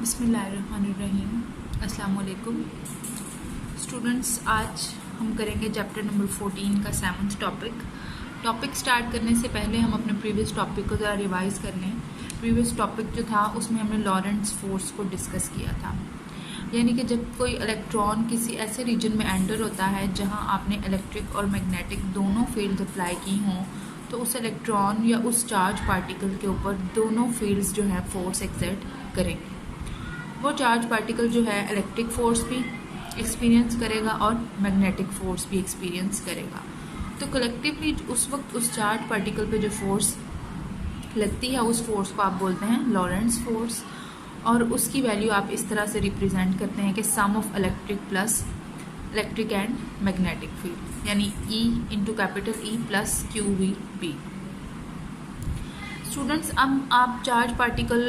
बिस्मिल्लाहिर्रहमानिर्रहीम। अस्सलाम वालेकुम स्टूडेंट्स। आज हम करेंगे चैप्टर नंबर 14 का 7th टॉपिक स्टार्ट करने से पहले हम अपने प्रीवियस टॉपिक को ज़रा रिवाइज कर लें। प्रीवियस टॉपिक जो था उसमें हमने लॉरेंट्ज़ फोर्स को डिस्कस किया था, यानी कि जब कोई इलेक्ट्रॉन किसी ऐसे रीजन में एंटर होता है जहां आपने इलेक्ट्रिक और मैग्नेटिक दोनों फील्ड अप्लाई की हों, तो उस इलेक्ट्रॉन या उस चार्ज पार्टिकल के ऊपर दोनों फील्ड्स जो है फोर्स एक्सर्ट करेंगे। वो चार्ज पार्टिकल जो है इलेक्ट्रिक फोर्स भी एक्सपीरियंस करेगा और मैग्नेटिक फोर्स भी एक्सपीरियंस करेगा। तो कलेक्टिवली उस वक्त उस चार्ज पार्टिकल पे जो फोर्स लगती है उस फोर्स को आप बोलते हैं लॉरेंट्ज़ फोर्स, और उसकी वैल्यू आप इस तरह से रिप्रेजेंट करते हैं कि sum of electric and magnetic field, यानी E into capital E plus QVB। Students, अब आप चार्ज पार्टिकल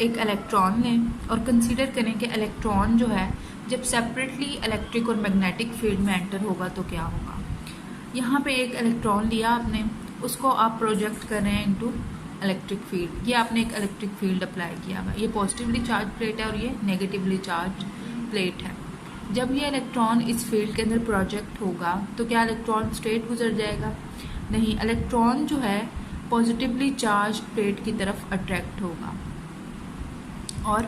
एक इलेक्ट्रॉन लें और कंसीडर करें कि इलेक्ट्रॉन जो है जब सेपरेटली इलेक्ट्रिक और मैग्नेटिक फील्ड में एंटर होगा तो क्या होगा। यहाँ पे एक इलेक्ट्रॉन लिया आपने, उसको आप प्रोजेक्ट कर रहे हैं इनटू इलेक्ट्रिक फील्ड। ये आपने एक इलेक्ट्रिक फील्ड अप्लाई किया हुआ, ये पॉजिटिवली चार्ज प्लेट है और ये नेगेटिवली चार्ज प्लेट है। जब ये इलेक्ट्रॉन इस फील्ड के अंदर प्रोजेक्ट होगा तो क्या इलेक्ट्रॉन स्ट्रेट गुजर जाएगा? नहीं, इलेक्ट्रॉन जो है पॉजिटिवली चार्ज प्लेट की तरफ अट्रैक्ट होगा और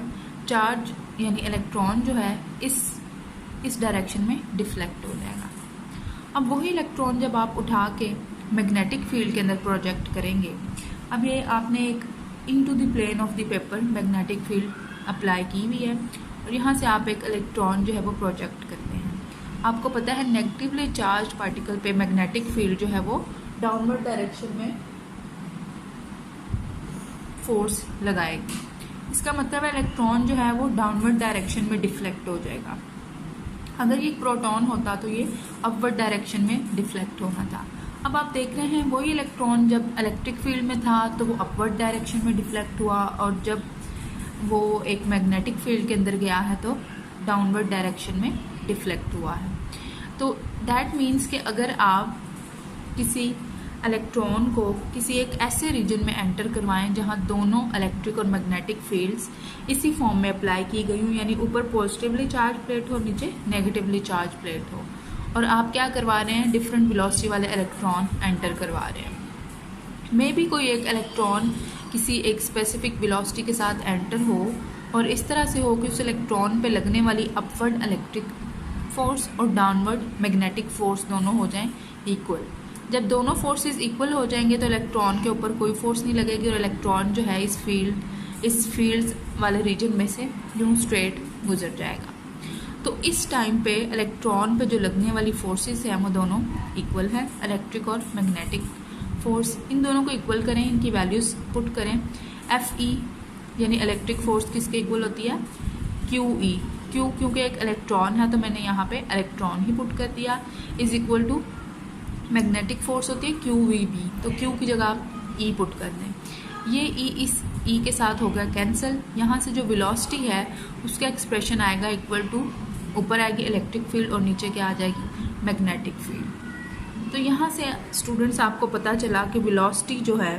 चार्ज यानी इलेक्ट्रॉन जो है इस डायरेक्शन में डिफ्लेक्ट हो जाएगा। अब वही इलेक्ट्रॉन जब आप उठा के मैग्नेटिक फील्ड के अंदर प्रोजेक्ट करेंगे, अब ये आपने एक into the plane of the paper magnetic field apply की हुई है और यहाँ से आप एक इलेक्ट्रॉन जो है वो प्रोजेक्ट करते हैं। आपको पता है नेगेटिवली चार्ज पार्टिकल पे मैग्नेटिक फील्ड जो है वो डाउनवर्ड डायरेक्शन में फोर्स लगाएगी। इसका मतलब है इलेक्ट्रॉन जो है वो डाउनवर्ड डायरेक्शन में डिफ्लेक्ट हो जाएगा। अगर ये प्रोटॉन होता तो ये अपवर्ड डायरेक्शन में डिफ्लेक्ट होना था। अब आप देख रहे हैं वही इलेक्ट्रॉन जब इलेक्ट्रिक फील्ड में था तो वो अपवर्ड डायरेक्शन में डिफ्लेक्ट हुआ और जब वो एक मैग्नेटिक फील्ड के अंदर गया है तो डाउनवर्ड डायरेक्शन में डिफ्लेक्ट हुआ है। तो दैट मीन्स कि अगर आप किसी इलेक्ट्रॉन को किसी एक ऐसे रीजन में एंटर करवाएं जहां दोनों इलेक्ट्रिक और मैग्नेटिक फील्ड्स इसी फॉर्म में अप्लाई की गई हों, यानी ऊपर पॉजिटिवली चार्ज प्लेट हो, नीचे नेगेटिवली चार्ज प्लेट हो, और आप क्या करवा रहे हैं, डिफरेंट वेलोसिटी वाले इलेक्ट्रॉन एंटर करवा रहे हैं। मे भी कोई एक इलेक्ट्रॉन किसी एक स्पेसिफिक वेलोसिटी के साथ एंटर हो और इस तरह से हो कि उस इलेक्ट्रॉन पे लगने वाली अपवर्ड इलेक्ट्रिक फोर्स और डाउनवर्ड मैग्नेटिक फोर्स दोनों हो जाएं इक्वल। जब दोनों फोर्सेस इक्वल हो जाएंगे तो इलेक्ट्रॉन के ऊपर कोई फोर्स नहीं लगेगी और इलेक्ट्रॉन जो है इस फील्ड वाले रीजन में से यूँ स्ट्रेट गुजर जाएगा। तो इस टाइम पे इलेक्ट्रॉन पे जो लगने वाली फोर्सेस हैं वो दोनों इक्वल है, इलेक्ट्रिक और मैग्नेटिक फोर्स। इन दोनों को इक्वल करें, इनकी वैल्यूज पुट करें। FE यानी इलेक्ट्रिक फोर्स किसके इक्वल होती है? QE। क्योंकि एक इलेक्ट्रॉन है तो मैंने यहाँ पे इलेक्ट्रॉन ही पुट कर दिया, is equal to magnetic force होती है QVB, तो Q की जगह आप E पुट कर दें। ये E इस E के साथ हो गया कैंसिल। यहाँ से जो वेलोसिटी है उसका एक्सप्रेशन आएगा इक्वल टू, ऊपर आएगी इलेक्ट्रिक फील्ड और नीचे क्या आ जाएगी, मैग्नेटिक फील्ड। तो यहाँ से स्टूडेंट्स आपको पता चला कि वेलोसिटी जो है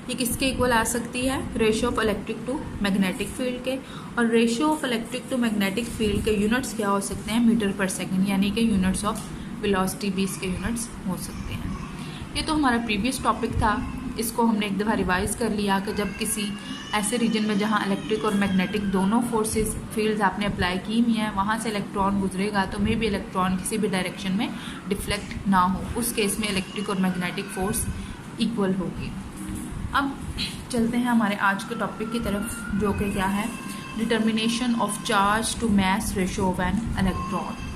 ये किसके इक्वल आ सकती है, ratio of electric to magnetic field के। और ratio of electric to magnetic field के यूनिट्स क्या हो सकते हैं, मीटर पर सेकेंड, यानी कि यूनिट्स ऑफ वेलोसिटी भी इसके यूनिट्स हो सकते हैं। ये तो हमारा प्रीवियस टॉपिक था, इसको हमने एक दफ़ा रिवाइज कर लिया कि जब किसी ऐसे रीजन में जहाँ इलेक्ट्रिक और मैग्नेटिक दोनों फोर्सेस फील्ड्स आपने अप्लाई की हुई हैं वहाँ से इलेक्ट्रॉन गुजरेगा तो मे भी इलेक्ट्रॉन किसी भी डायरेक्शन में डिफ्लेक्ट ना हो, उस केस में इलेक्ट्रिक और मैग्नेटिक फोर्स इक्वल होगी। अब चलते हैं हमारे आज के टॉपिक की तरफ, जो कि क्या है, determination of charge to mass ratio of an electron.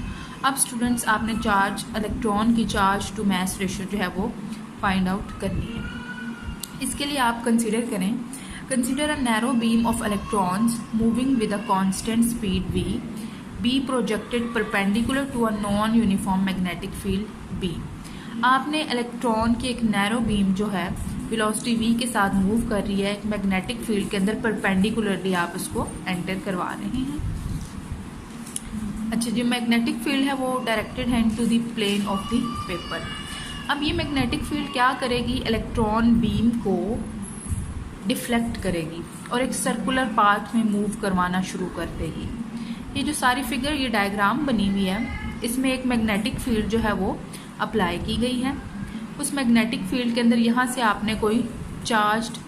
अब स्टूडेंट्स आपने इलेक्ट्रॉन की चार्ज टू मास रेशियो जो है वो फाइंड आउट करनी है। इसके लिए आप consider a narrow beam of electrons moving with a constant speed v, be projected perpendicular to a non uniform magnetic field B। आपने इलेक्ट्रॉन की एक नैरो बीम जो है वेलोसिटी v के साथ मूव कर रही है एक मैग्नेटिक फील्ड के अंदर, परपेंडिकुलरली आप उसको एंटर करवा रहे हैं। अच्छा, जो मैग्नेटिक फील्ड है वो डायरेक्टेड है into the plane of the paper. अब ये मैग्नेटिक फील्ड क्या करेगी, इलेक्ट्रॉन बीम को डिफ्लेक्ट करेगी और एक सर्कुलर पाथ में मूव करवाना शुरू कर देगी। ये जो सारी फिगर, ये डायग्राम बनी हुई है, इसमें एक मैग्नेटिक फील्ड जो है वो अप्लाई की गई है। उस मैग्नेटिक फील्ड के अंदर यहाँ से आपने कोई चार्ज्ड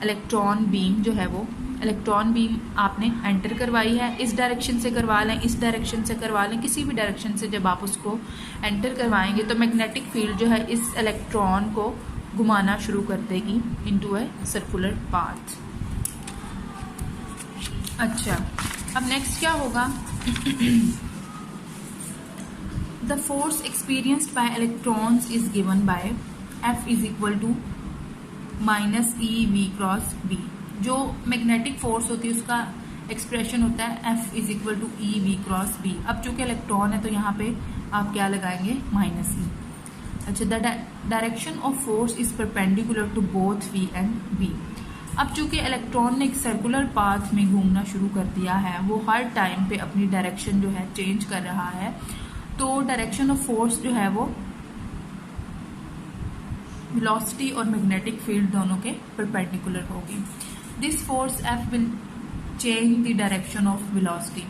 इलेक्ट्रॉन बीम जो है वो इलेक्ट्रॉन बीम आपने एंटर करवाई है। इस डायरेक्शन से करवा लें, इस डायरेक्शन से करवा लें, किसी भी डायरेक्शन से जब आप उसको एंटर करवाएंगे तो मैग्नेटिक फील्ड जो है इस इलेक्ट्रॉन को घुमाना शुरू कर देगी इनटू ए सर्कुलर पाथ। अच्छा, अब नेक्स्ट क्या होगा? The force experienced by electrons is given by F is equal to minus e v cross B. जो मैग्नेटिक फोर्स होती है उसका एक्सप्रेशन होता है F is equal to e v cross B. अब चूंकि इलेक्ट्रॉन है तो यहाँ पे आप क्या लगाएंगे? Minus e. अच्छा, the direction of force is perpendicular to both v and B. अब चूंकि इलेक्ट्रॉन ने एक सर्कुलर पाथ में घूमना शुरू कर दिया है, वो हर टाइम पे अपनी डायरेक्शन जो है चेंज कर रहा है, तो डायरेक्शन ऑफ फोर्स जो है वो वेलोसिटी और मैग्नेटिक फील्ड दोनों के परपेंडिकुलर होगी। This force F will change the direction of velocity.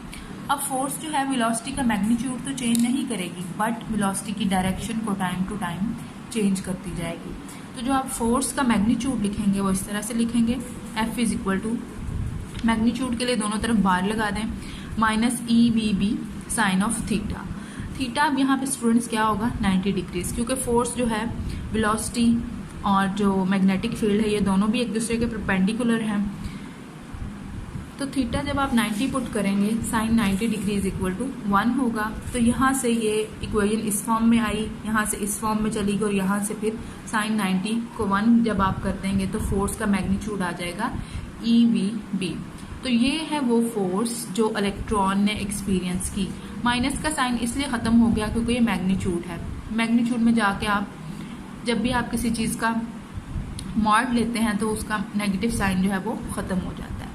अब फोर्स जो है वेलोसिटी का मैग्नीट्यूड तो चेंज नहीं करेगी, बट वेलोसिटी की डायरेक्शन को टाइम टू टाइम चेंज करती जाएगी। तो जो आप फोर्स का मैग्नीट्यूड लिखेंगे वो इस तरह से लिखेंगे, F is equal to, magnitude के लिए दोनों तरफ बार लगा दें, minus e v B sine of theta. Theta अब यहाँ पे स्टूडेंट्स क्या होगा? 90 डिग्रीज, क्योंकि फोर्स जो है वेलोसिटी और जो मैग्नेटिक फील्ड है ये दोनों भी एक दूसरे के परपेंडिकुलर हैं। तो थीटा जब आप 90 पुट करेंगे, sine 90 degree is equal to 1 होगा। तो यहाँ से ये इक्वेशन इस फॉर्म में आई, यहाँ से इस फॉर्म में चली गई और यहाँ से फिर साइन 90 को 1 जब आप कर देंगे तो फोर्स का मैग्नीट्यूड आ जाएगा ई वी बी। तो ये है वो फोर्स जो इलेक्ट्रॉन ने एक्सपीरियंस की। माइनस का साइन इसलिए ख़त्म हो गया क्योंकि ये मैग्नीट्यूड है। मैग्नीट्यूड में जाके आप जब भी आप किसी चीज़ का मॉड लेते हैं तो उसका नेगेटिव साइन जो है वो ख़त्म हो जाता है।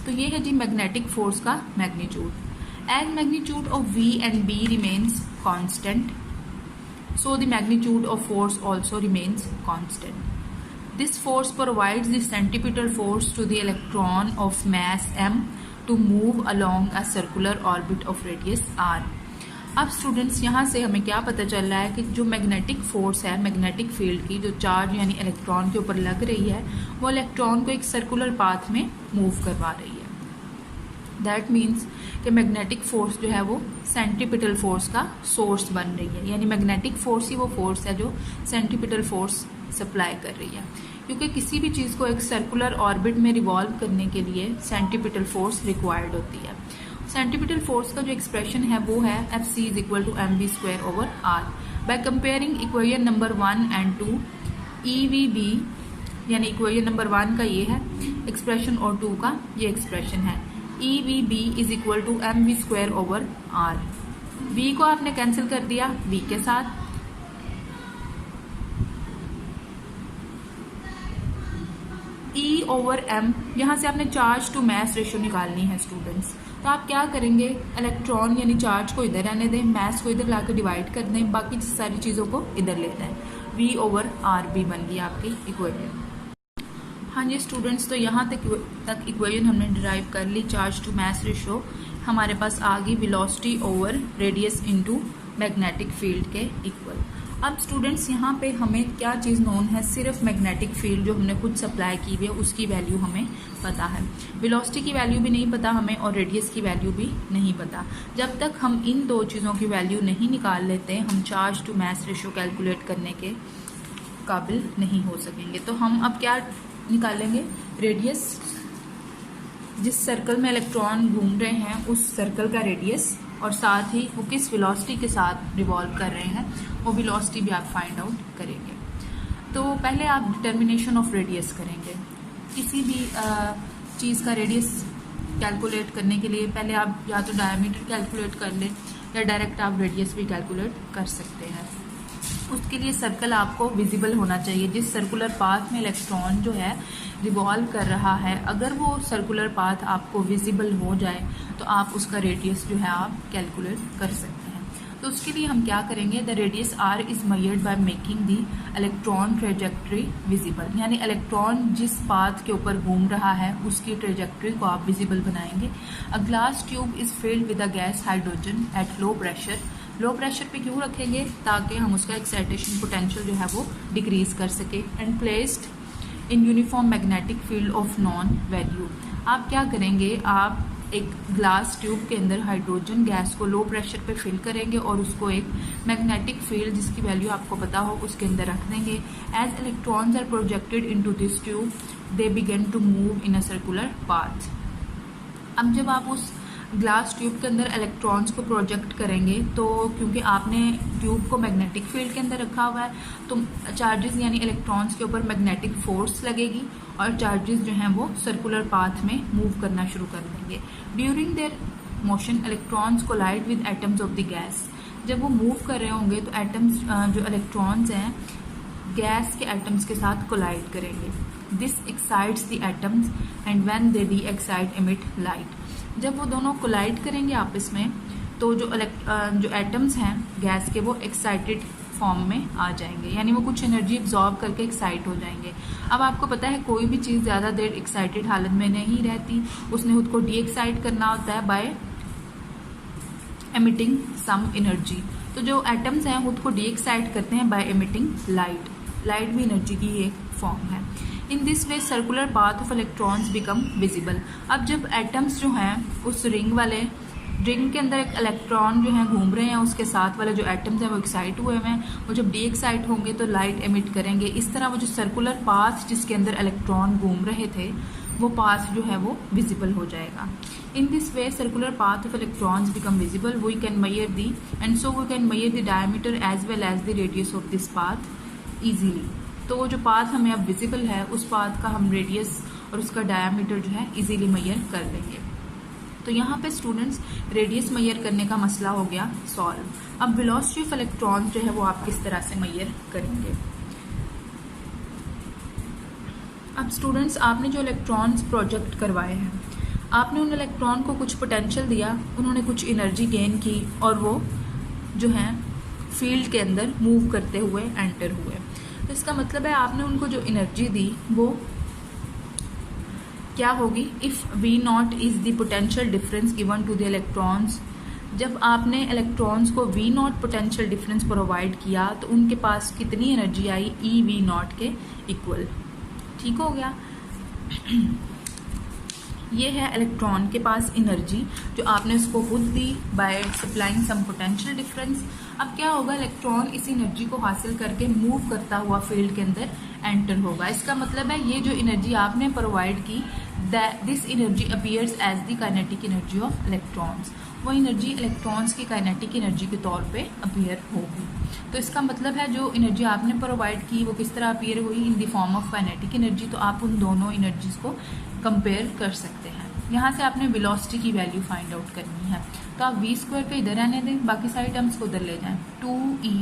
तो ये है जी मैग्नेटिक फोर्स का magnitude. As magnitude of V and B remains constant, so the magnitude of force also remains constant. This force provides the centripetal force to the electron of mass m to move along a circular orbit of radius r. अब students यहाँ से हमें क्या पता चल रहा है कि जो मैग्नेटिक फोर्स है, मैग्नेटिक फील्ड की जो चार्ज यानी इलेक्ट्रॉन के ऊपर लग रही है, वो इलेक्ट्रॉन को एक सर्कुलर पाथ में मूव करवा रही है। दैट मीन्स कि मैग्नेटिक फोर्स जो है वो सेंट्रीपिटल फोर्स का सोर्स बन रही है, यानी मैग्नेटिक फोर्स ही वो फोर्स है जो सेंट्रीपिटल फोर्स सप्लाई कर रही है, क्योंकि किसी भी चीज़ को एक सर्कुलर ऑर्बिट में रिवॉल्व करने के लिए सेंट्रीपिटल फोर्स रिक्वायर्ड होती है। सेंट्रीपिटल फोर्स का जो एक्सप्रेशन है वो है Fc is equal to mv² over r। By comparing equation number 1 and 2, EVB यानी इक्वेशन नंबर 1 का ये है एक्सप्रेशन और 2 का ये एक्सप्रेशन है। EVB is equal to mv² over r। v को आपने कैंसिल कर दिया v के साथ, E ओवर m, यहाँ से आपने चार्ज टू मैस रेशियो निकालनी है स्टूडेंट्स। तो आप क्या करेंगे, इलेक्ट्रॉन यानी चार्ज को इधर रहने दें, मैस को इधर लाकर डिवाइड कर दें, बाकी सारी चीज़ों को इधर ले लें। V ओवर आर बी बन गई आपकी इक्वेशन। हाँ जी स्टूडेंट्स, तो यहाँ तक इक्वेशन हमने डिराइव कर ली। चार्ज टू मैस रेशियो हमारे पास आ गई velocity over radius into magnetic field के इक्वल। अब स्टूडेंट्स यहाँ पे हमें क्या चीज़ नोन है, सिर्फ मैग्नेटिक फील्ड जो हमने खुद सप्लाई की हुई है उसकी वैल्यू हमें पता है। वेलोसिटी की वैल्यू भी नहीं पता हमें और रेडियस की वैल्यू भी नहीं पता। जब तक हम इन दो चीज़ों की वैल्यू नहीं निकाल लेते हम charge to mass ratio calculate करने के काबिल नहीं हो सकेंगे। तो हम अब क्या निकालेंगे, रेडियस, जिस सर्कल में इलेक्ट्रॉन घूम रहे हैं उस सर्कल का रेडियस और साथ ही वो किस वेलोसिटी के साथ रिवॉल्व कर रहे हैं वो वेलोसिटी भी आप फाइंड आउट करेंगे। तो पहले आप डिटर्मिनेशन ऑफ रेडियस करेंगे। किसी भी चीज़ का रेडियस कैलकुलेट करने के लिए पहले आप या तो डायमीटर कैलकुलेट कर लें या डायरेक्ट आप रेडियस भी कैलकुलेट कर सकते हैं। उसके लिए सर्कल आपको विजिबल होना चाहिए। जिस सर्कुलर पाथ में इलेक्ट्रॉन जो है रिवॉल्व कर रहा है, अगर वो सर्कुलर पाथ आपको विजिबल हो जाए तो आप उसका रेडियस जो है आप कैलकुलेट कर सकते हैं। तो उसके लिए हम क्या करेंगे, the radius R is measured by making the electron trajectory visible, यानी इलेक्ट्रॉन जिस पाथ के ऊपर घूम रहा है उसकी ट्रेजेक्ट्री को आप विजिबल बनाएंगे। A glass tube is filled with a gas hydrogen at low pressure. Low pressure पे क्यों रखेंगे, ताकि हम उसका एक्साइटेशन पोटेंशियल जो है वो डिक्रीज कर सके। And placed in uniform magnetic field of non value. आप क्या करेंगे, आप एक ग्लास ट्यूब के अंदर हाइड्रोजन गैस को लो प्रेशर पे फिल करेंगे और उसको एक मैग्नेटिक फील्ड जिसकी वैल्यू आपको पता हो उसके अंदर रख देंगे। As electrons are projected into this tube they begin to move in a circular path. अब जब आप उस ग्लास ट्यूब के अंदर इलेक्ट्रॉन्स को प्रोजेक्ट करेंगे तो क्योंकि आपने ट्यूब को मैग्नेटिक फील्ड के अंदर रखा हुआ है तो चार्जेस यानी इलेक्ट्रॉन्स के ऊपर मैग्नेटिक फोर्स लगेगी और चार्जेस जो हैं वो सर्कुलर पाथ में मूव करना शुरू कर देंगे। During their motion electrons collide with atoms of the gas. जब वो मूव कर रहे होंगे तो एटम्स जो इलेक्ट्रॉन्स हैं गैस के एटम्स के साथ कोलाइड करेंगे। This excites the atoms and when they D excite emit light. जब वो दोनों कोलाइड करेंगे आपस में तो जो एटम्स हैं गैस के वो एक्साइटेड फॉर्म में आ जाएंगे, यानी वो कुछ एनर्जी एब्जॉर्ब करके एक्साइट हो जाएंगे। अब आपको पता है कोई भी चीज़ ज़्यादा देर एक्साइटेड हालत में नहीं रहती, उसने खुद को डी एक्साइट करना होता है बाय एमिटिंग सम एनर्जी। तो जो एटम्स हैं खुद को डी एक्साइट करते हैं बाय एमिटिंग लाइट। लाइट भी एनर्जी की एक फॉर्म है। इन this way circular path of electrons become visible. अब जब एटम्स जो हैं उस रिंग के अंदर एक इलेक्ट्रॉन जो है घूम रहे हैं उसके साथ वाले जो एटम्स हैं वो एक्साइट हुए हैं, वो जब डी एक्साइट होंगे तो लाइट एमिट करेंगे। इस तरह वो जो सर्कुलर पाथ जिसके अंदर इलेक्ट्रॉन घूम रहे थे वो पाथ जो है वो विजिबल हो जाएगा। In this way circular path of electrons become visible. We can measure D and so we can measure the diameter as well as the radius of this path easily. तो वो जो path हमें अब visible है उस path का हम radius और उसका डायमीटर जो है इजीली मेजर कर लेंगे। तो यहाँ पे स्टूडेंट्स रेडियस मेजर करने का मसला हो गया सॉल्व। अब वेलोसिटी ऑफ इलेक्ट्रॉन्स जो है वो आप किस तरह से मेजर करेंगे। अब स्टूडेंट्स आपने जो इलेक्ट्रॉन्स प्रोजेक्ट करवाए हैं आपने उन इलेक्ट्रॉन को कुछ पोटेंशियल दिया, उन्होंने कुछ एनर्जी गेन की और वो जो है फील्ड के अंदर मूव करते हुए एंटर हुए। तो इसका मतलब है आपने उनको जो एनर्जी दी वो क्या होगी, if V naught is the potential difference given to the electrons. जब आपने इलेक्ट्रॉन्स को V naught potential difference provide किया तो उनके पास कितनी एनर्जी आई, ई वी नॉट के इक्वल। ठीक हो गया। ये है इलेक्ट्रॉन के पास एनर्जी जो आपने उसको खुद दी by supplying some potential difference. अब क्या होगा, इलेक्ट्रॉन इस एनर्जी को हासिल करके मूव करता हुआ फील्ड के अंदर एंटर होगा। इसका मतलब है ये जो एनर्जी आपने प्रोवाइड की this energy appears as the kinetic energy of electrons. वो एनर्जी इलेक्ट्रॉन्स की काइनेटिक एनर्जी के तौर पे अपीयर होगी। तो इसका मतलब है जो एनर्जी आपने प्रोवाइड की वो किस तरह अपीयर हुई, in the form of kinetic energy. तो आप उन दोनों एनर्जीज को कंपेयर कर सकते हैं। यहाँ से आपने वेलोसिटी की वैल्यू फाइंड आउट करनी है। तो आप वी स्क्वायर को इधर रहने दें, बाकी सारी टर्म्स को उधर ले जाएं। 2e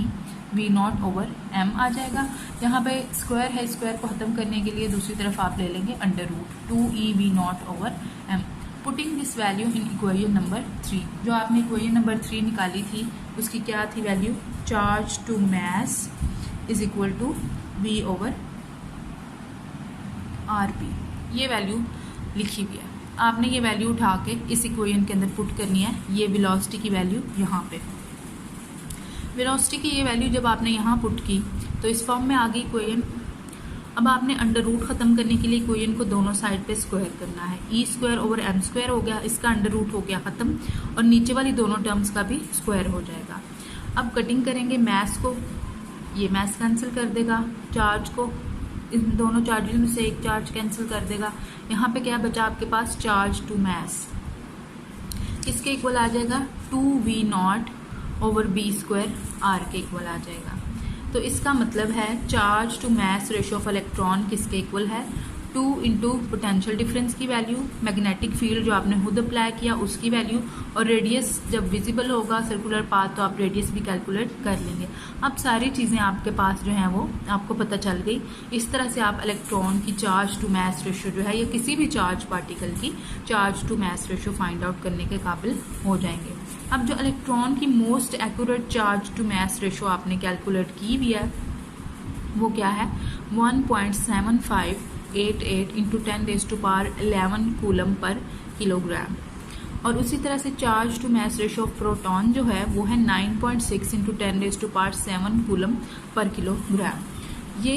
V naught over m आ जाएगा। यहाँ पे स्क्वायर है, स्क्वायर को खत्म करने के लिए दूसरी तरफ आप ले लेंगे under root 2e V naught over m। Putting this value in equation number 3। जो आपने इक्वेशन नंबर 3 निकाली थी उसकी क्या थी value, charge to mass is equal to v over rp। ये वैल्यू लिखी हुई है, आपने ये वैल्यू उठा के इस इक्वेशन के अंदर पुट करनी है। ये वेलोसिटी की वैल्यू यहाँ पे, वेलोसिटी की ये वैल्यू जब आपने यहाँ पुट की तो इस फॉर्म में आ गई इक्वेशन। अब आपने अंडर रूट खत्म करने के लिए इक्वेशन को दोनों साइड पे स्क्वायर करना है। E square over M square हो गया, इसका अंडर रूट हो गया खत्म और नीचे वाली दोनों टर्म्स का भी स्क्वायर हो जाएगा। अब कटिंग करेंगे मैथ्स को, ये मैथ्स कैंसिल कर देगा, चार्ज को इन दोनों चार्जेस में से एक चार्ज कैंसिल कर देगा। यहाँ पे क्या बचा आपके पास, चार्ज टू मास, इसके इक्वल आ जाएगा 2v naught over B square R के इक्वल आ जाएगा। तो इसका मतलब है charge to mass ratio of electron किसके इक्वल है, 2 इंटू पोटेंशियल डिफरेंस की वैल्यू, मैग्नेटिक फील्ड जो आपने खुद अप्लाई किया उसकी वैल्यू, और रेडियस जब विजिबल होगा सर्कुलर पाथ तो आप रेडियस भी कैलकुलेट कर लेंगे। अब सारी चीज़ें आपके पास जो हैं वो आपको पता चल गई। इस तरह से आप इलेक्ट्रॉन की चार्ज टू मास रेशियो जो है या किसी भी चार्ज पार्टिकल की charge to mass ratio find out करने के काबिल हो जाएंगे। अब जो इलेक्ट्रॉन की most accurate charge to mass ratio आपने कैलकुलेट की हुई है वो क्या है 1.7588 इंटू 10⁻11 कूलम पर किलोग्राम। और उसी तरह से charge to mass ratio of proton जो है वो है 9.6 इंटू 10⁻7 कूलम पर किलोग्राम। ये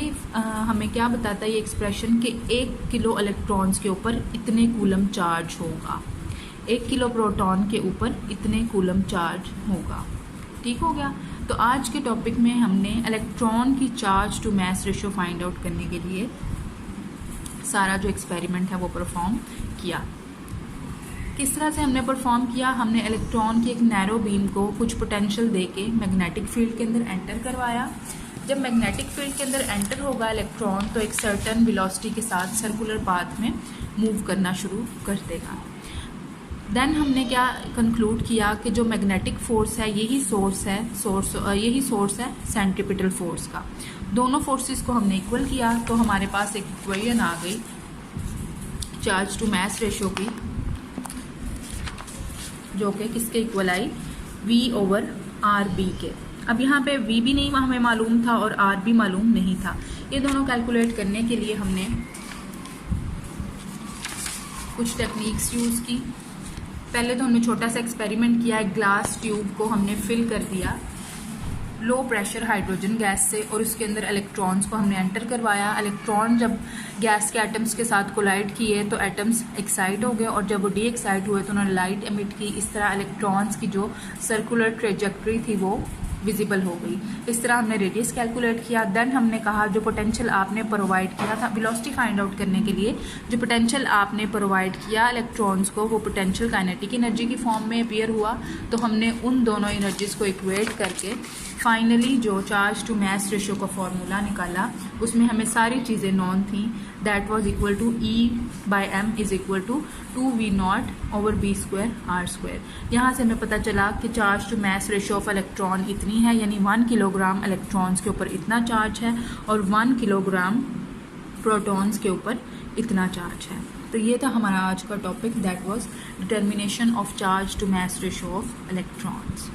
हमें क्या बताता है ये एक्सप्रेशन कि 1 किलो इलेक्ट्रॉन्स के ऊपर इतने कूलम चार्ज होगा, 1 किलो प्रोटॉन के ऊपर इतने कूलम चार्ज होगा। ठीक हो गया। तो आज के टॉपिक में हमने इलेक्ट्रॉन की charge to mass ratio find out करने के लिए सारा जो एक्सपेरिमेंट है वो परफॉर्म किया। किस तरह से हमने परफॉर्म किया, हमने इलेक्ट्रॉन की एक नैरो बीम को कुछ पोटेंशियल देके मैग्नेटिक फील्ड के अंदर एंटर करवाया। जब मैग्नेटिक फील्ड के अंदर एंटर होगा इलेक्ट्रॉन तो एक सर्टेन वेलोसिटी के साथ सर्कुलर पाथ में मूव करना शुरू कर देगा। देन हमने क्या कंक्लूड किया कि जो मैग्नेटिक फोर्स है यही सोर्स है सेंट्रीपिटल फोर्स का। दोनों फोर्सेस को हमने इक्वल किया तो हमारे पास एक इक्वेशन आ गई चार्ज टू मास रेशो की, जो कि किसके इक्वल आई V/RB के। अब यहाँ पे V भी नहीं हमें मालूम था और R भी मालूम नहीं था। ये दोनों कैलकुलेट करने के लिए हमने कुछ टेक्निक्स यूज़ की। पहले तो हमने छोटा सा एक्सपेरिमेंट किया, एक ग्लास ट्यूब को हमने फिल कर दिया लो प्रेशर हाइड्रोजन गैस से और उसके अंदर इलेक्ट्रॉन्स को हमने एंटर करवाया। इलेक्ट्रॉन जब गैस के एटम्स के साथ कोलाइड किए तो एटम्स एक्साइट हो गए और जब वो डी एक्साइट हुए तो उन्होंने लाइट एमिट की। इस तरह इलेक्ट्रॉन्स की जो सर्कुलर ट्रेजेक्ट्री थी वो विजिबल हो गई। इस तरह हमने रेडियस कैलकुलेट किया। देन हमने कहा जो पोटेंशियल आपने प्रोवाइड किया था वेलोसिटी फाइंड आउट करने के लिए, जो पोटेंशियल आपने प्रोवाइड किया इलेक्ट्रॉन्स को वो पोटेंशियल काइनेटिक एनर्जी की फॉर्म में अपीयर हुआ। तो हमने उन दोनों एनर्जीज को इक्वेट करके फाइनली जो चार्ज टू मास रेशो का फॉर्मूला निकाला उसमें हमें सारी चीज़ें नॉन थी। That was equal to E/m is equal to 2V0/B²R²। यहाँ से हमें पता चला कि charge to mass ratio of electron इतनी है, यानी 1 किलोग्राम इलेक्ट्रॉन्स के ऊपर इतना चार्ज है और 1 किलोग्राम प्रोटॉन्स के ऊपर इतना चार्ज है। तो ये था हमारा आज का topic, that was determination of charge to mass ratio of electrons.